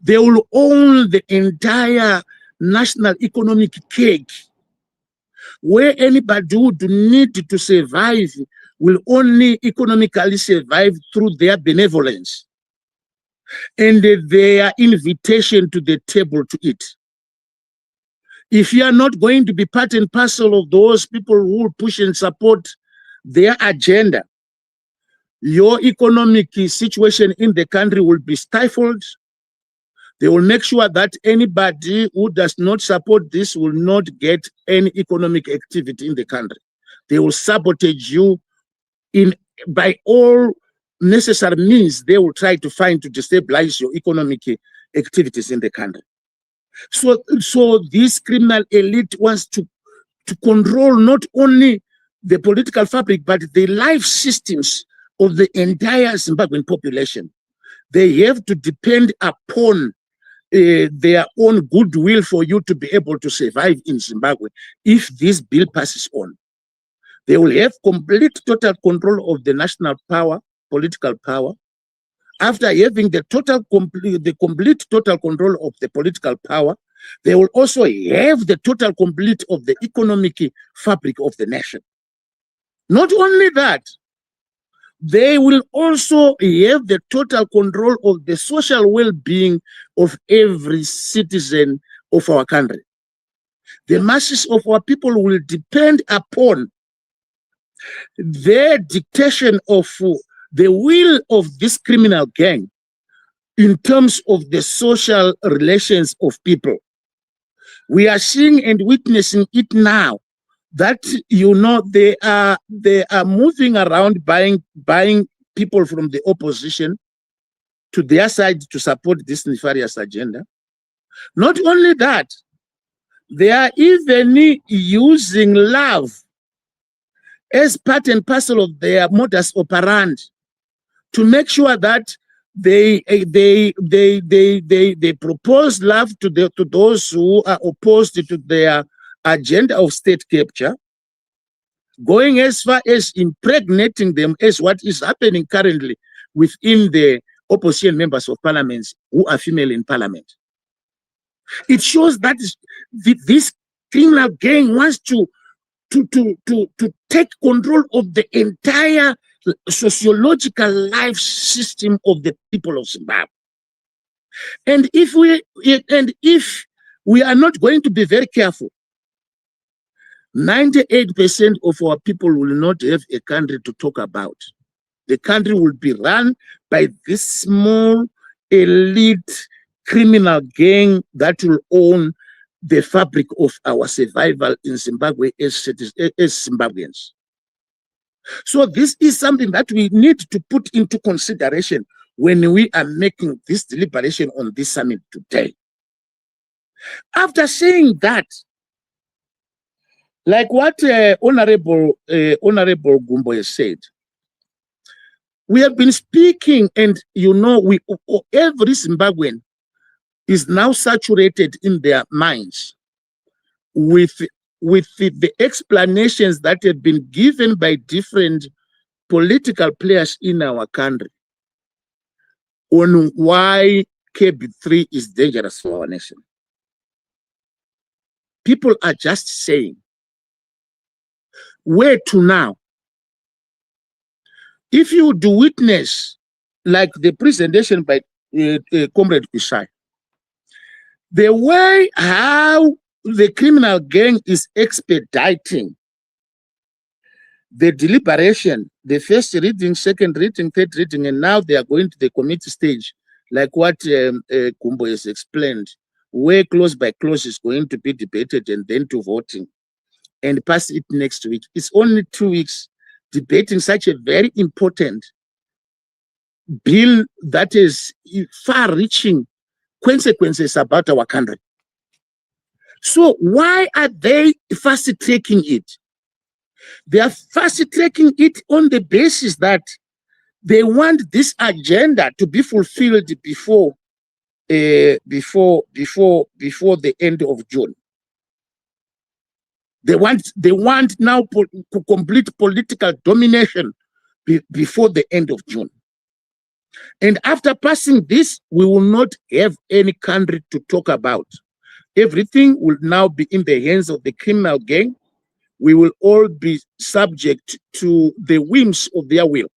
They will own the entire national economic cake, where anybody who would need to survive will only economically survive through their benevolence and their invitation to the table to eat. If you are not going to be part and parcel of those people who will push and support their agenda, your economic situation in the country will be stifled. They will make sure that anybody who does not support this will not get any economic activity in the country. They will sabotage you by all necessary means. They will try to find to destabilize your economic activities in the country. So this criminal elite wants to control not only the political fabric, but the life systems of the entire Zimbabwean population. They have to depend upon their own goodwill for you to be able to survive in Zimbabwe. If this bill passes on, they will have complete total control of the national power, political power. After having the complete total control of the political power, they will also have the total complete of the economic fabric of the nation. Not only that, they will also have the total control of the social well-being of every citizen of our country. The masses of our people will depend upon their dictation of the will of this criminal gang in terms of the social relations of people. We are seeing and witnessing it now that, you know, they are moving around buying people from the opposition to their side to support this nefarious agenda. Not only that, they are even using love as part and parcel of their modus operandi to make sure that they propose love to those who are opposed to their agenda of state capture, going as far as impregnating them, as what is happening currently within the opposition members of parliament who are female in parliament. It shows that this criminal gang wants to take control of the entire sociological life system of the people of Zimbabwe. And if we are not going to be very careful, 98% of our people will not have a country to talk about. The country will be run by this small elite criminal gang that will own the fabric of our survival in Zimbabwe as Zimbabweans. So this is something that we need to put into consideration when we are making this deliberation on this summit today. After saying that, like what Honorable Gumbo has said, we have been speaking, and you know, every Zimbabwean is now saturated in their minds with the explanations that have been given by different political players in our country on why CAB3 is dangerous for our nation. People are just saying, where to now? If you do witness, like the presentation by Comrade Kushai, the way how the criminal gang is expediting the deliberation, the first reading, second reading, third reading, and now they are going to the committee stage, like what Kumbo has explained, where clause by clause is going to be debated and then to voting and pass it next week. It's only 2 weeks debating such a very important bill that is far-reaching consequences about our country. So why are they fast-tracking it? They are fast-tracking it on the basis that they want this agenda to be fulfilled before the end of June. They want now to complete political domination before the end of June. And after passing this, we will not have any country to talk about. Everything will now be in the hands of the criminal gang. We will all be subject to the whims of their will.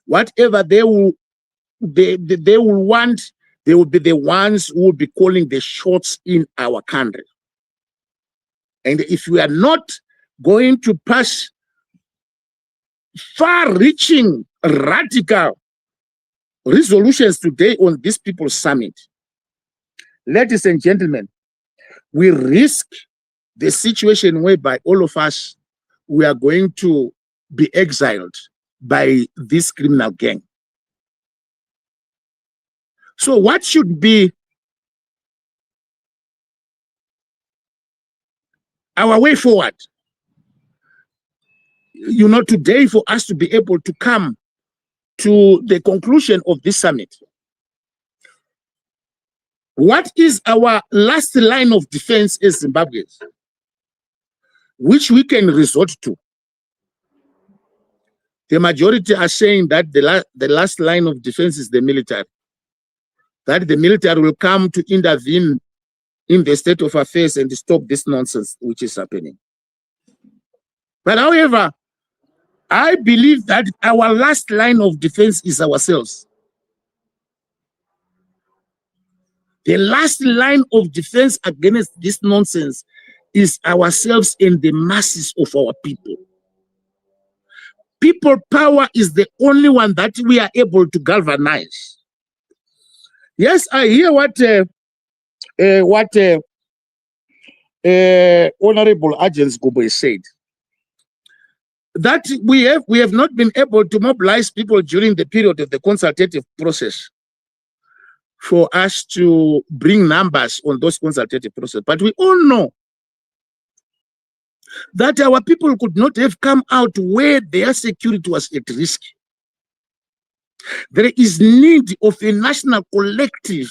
Whatever they will want, they will be the ones who will be calling the shots in our country. And if we are not going to pass far-reaching, radical resolutions today on this People's Summit, ladies and gentlemen, we risk the situation whereby all of us, we are going to be exiled by this criminal gang. So what should be our way forward? You know, today for us to be able to come to the conclusion of this summit, what is our last line of defense as Zimbabweans, which we can resort to? The majority are saying that the last line of defense is the military, that the military will come to intervene in the state of affairs and stop this nonsense which is happening. But however, I believe that our last line of defense is ourselves. The last line of defense against this nonsense is ourselves and the masses of our people. people power is the only one that we are able to galvanize. Yes, I hear what Honorable Agents Gobo said, that we have not been able to mobilize people during the period of the consultative process for us to bring numbers on those consultative process. But we all know that our people could not have come out where their security was at risk. There is need of a national collective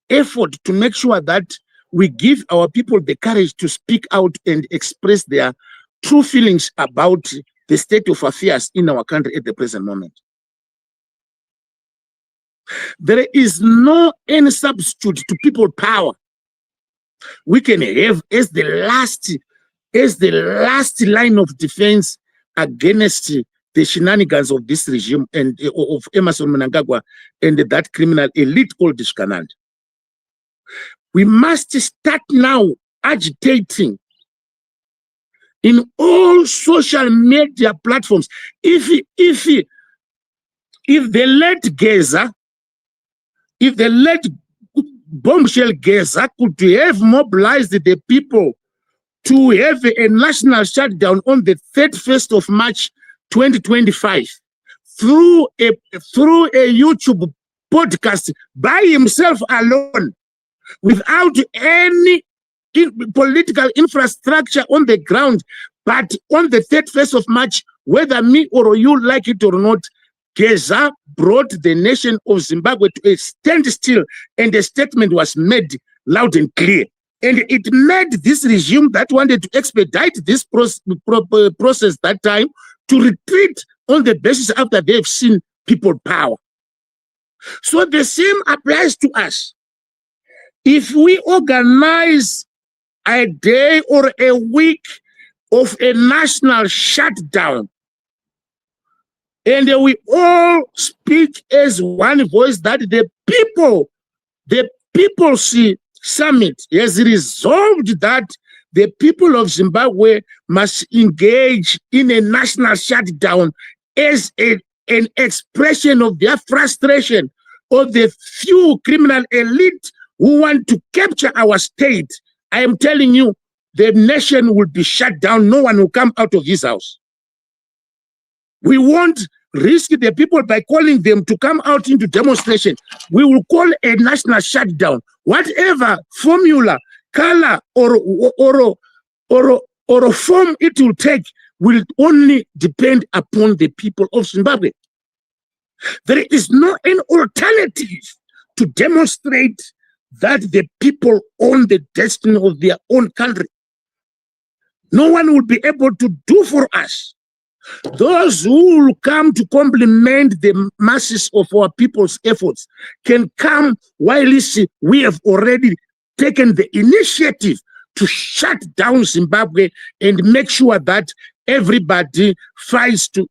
effort to make sure that we give our people the courage to speak out and express their true feelings about the state of affairs in our country at the present moment. There is no any substitute to people power. We can have as the last line of defense against the shenanigans of this regime and of Emerson Mnangagwa and that criminal elite called Discanand. We must start now agitating in all social media platforms. If the late Gaza, if the late bombshell Gaza could have mobilized the people to have a national shutdown on the 31st of March 2025 through a YouTube podcast by himself alone, without any political infrastructure on the ground, but on the 31st of March, whether me or you like it or not, Gaza brought the nation of Zimbabwe to a standstill, and a statement was made loud and clear. And it made this regime that wanted to expedite this process that time to retreat on the basis after they've seen people power. So the same applies to us. If we organize a day or a week of a national shutdown, and we all speak as one voice that the People's Summit has resolved that the people of Zimbabwe must engage in a national shutdown as an expression of their frustration of the few criminal elite who want to capture our state. I am telling you, the nation will be shut down. No one will come out of his house. We won't risk the people by calling them to come out into demonstration. We will call a national shutdown. Whatever formula, color, or form it will take will only depend upon the people of Zimbabwe. There is no an alternative to demonstrate that the people own the destiny of their own country. No one will be able to do for us. Those who will come to complement the masses of our people's efforts can come while we have already taken the initiative to shut down Zimbabwe and make sure that everybody fights to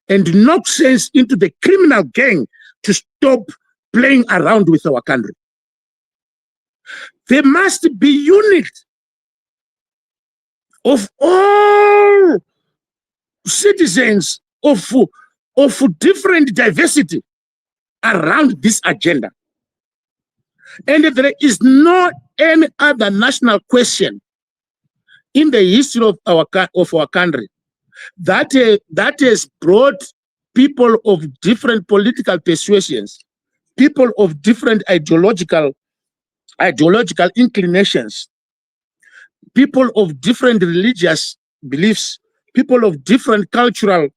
and knock sense into the criminal gang to stop playing around with our country. There must be unity of all citizens of different diversity around this agenda. And there is no any other national question in the history of our country that has brought people of different political persuasions, people of different ideological inclinations, people of different religious beliefs, people of different cultural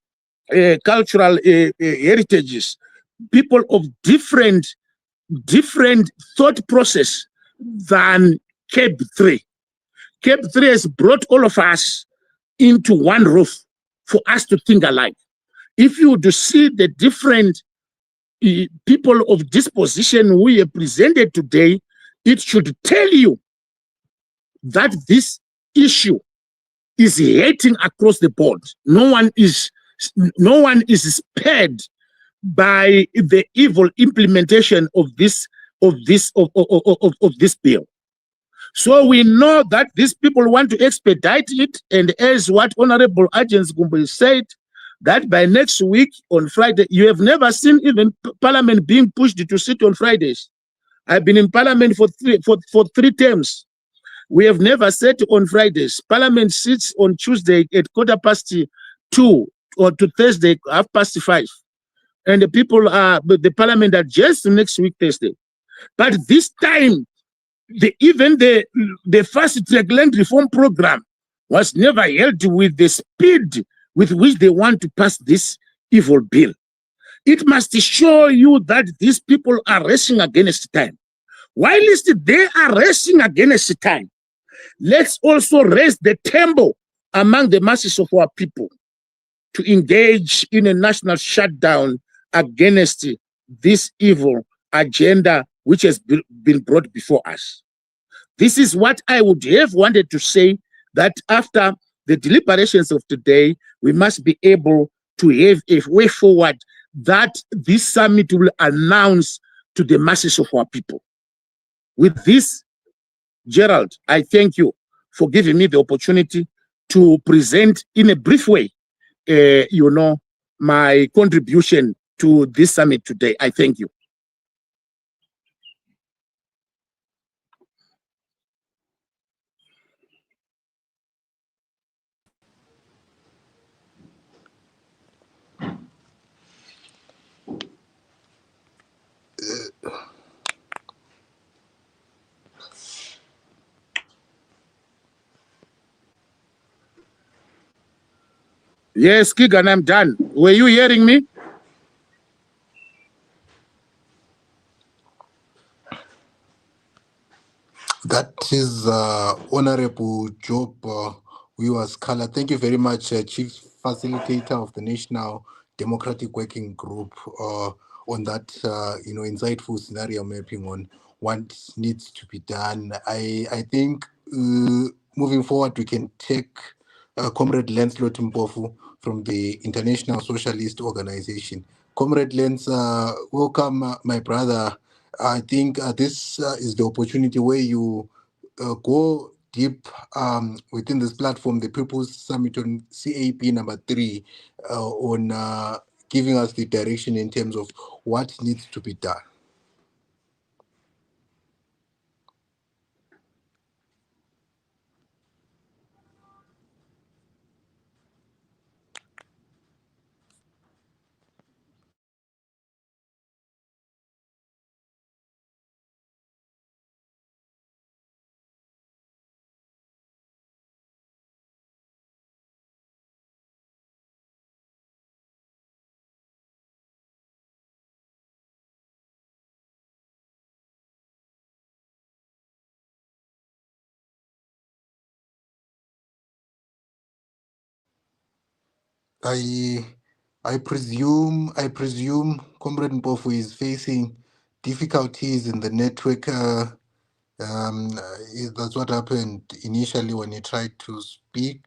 heritages, people of different thought process than CAB3. CAB3 has brought all of us into one roof for us to think alike. If you do see the different people of disposition we have presented today, it should tell you that this issue is hitting across the board. No one is spared by the evil implementation of this bill. So we know that these people want to expedite it, and as what Honorable Agents Gumbo said, that by next week on Friday, you have never seen even Parliament being pushed to sit on Fridays. I've been in Parliament for three terms. We have never sat on Fridays. Parliament sits on Tuesday at 2:15 or to Thursday 5:30. And the people are, the Parliament are just next week Thursday. But this time, even the fast track land reform program was never held with the speed with which they want to pass this evil bill. It must show you that these people are racing against time. While they are racing against time, let's also raise the tempo among the masses of our people to engage in a national shutdown against this evil agenda which has been brought before us. This is what I would have wanted to say, that after the deliberations of today, we must be able to have a way forward that this summit will announce to the masses of our people. With this, Gerald, I thank you for giving me the opportunity to present in a brief way, my contribution to this summit today. I thank you. Yes, Keegan, I'm done. Were you hearing me? That is Honorable Job Wiwas Kala. Thank you very much, Chief Facilitator of the National Democratic Working Group, on that insightful scenario mapping on what needs to be done. I think moving forward, we can take Comrade Lancelot Mpofu from the International Socialist Organization. Comrade Lens, welcome, my brother. I think this is the opportunity where you go deep within this platform, the People's Summit on CAB number 3, on giving us the direction in terms of what needs to be done. I presume Comrade Mpofu is facing difficulties in the network. That's what happened initially when he tried to speak.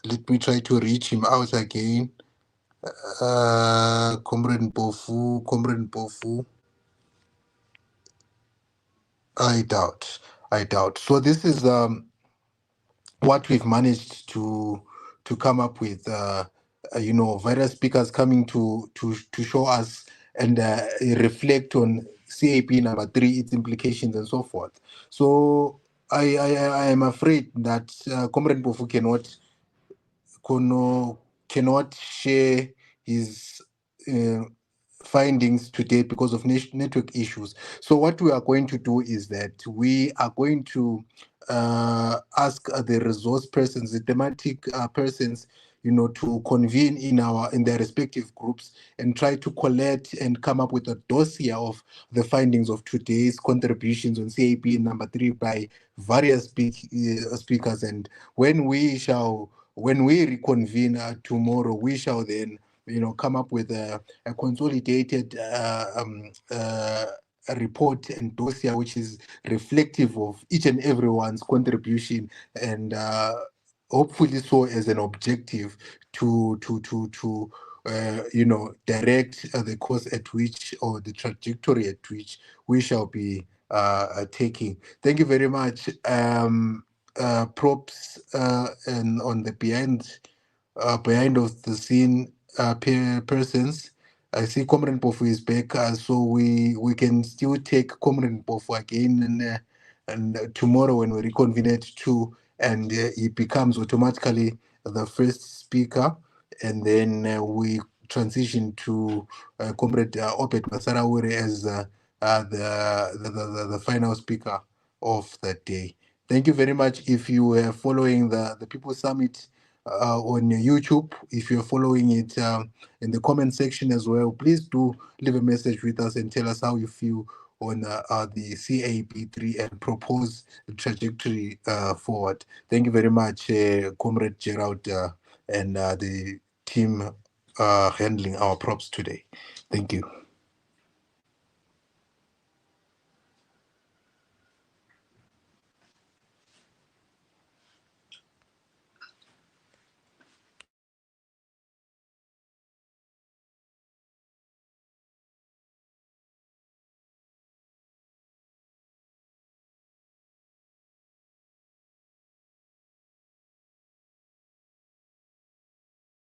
Let me try to reach him out again. Comrade Mpofu. I doubt. So this is what we've managed to come up with. Various speakers coming to show us and reflect on CAP number 3, its implications and so forth. So I am afraid that Comrade Mpofu cannot share his findings today because of network issues. So what we are going to do is that we are going to ask the resource persons, the thematic persons, to convene in their respective groups and try to collect and come up with a dossier of the findings of today's contributions on CAP number 3 by various speakers. And when we reconvene tomorrow, we shall then come up with a consolidated a report and dossier which is reflective of each and everyone's contribution, and hopefully so as an objective to direct the course at which, or the trajectory at which we shall be taking. Thank you very much. Props and on the behind of the scene persons. I see Comrade Pofu is back, so we can still take Comrade Pofu again and tomorrow when we reconvene at 2, and he becomes automatically the first speaker, and then we transition to Comrade Opet Masarawuri as the final speaker of the day. Thank you very much. If you are following the People's Summit on YouTube, if you're following it in the comment section as well, please do leave a message with us and tell us how you feel on the CAB3 and propose the trajectory forward. Thank you very much, Comrade Gerald and the team handling our props today. Thank you.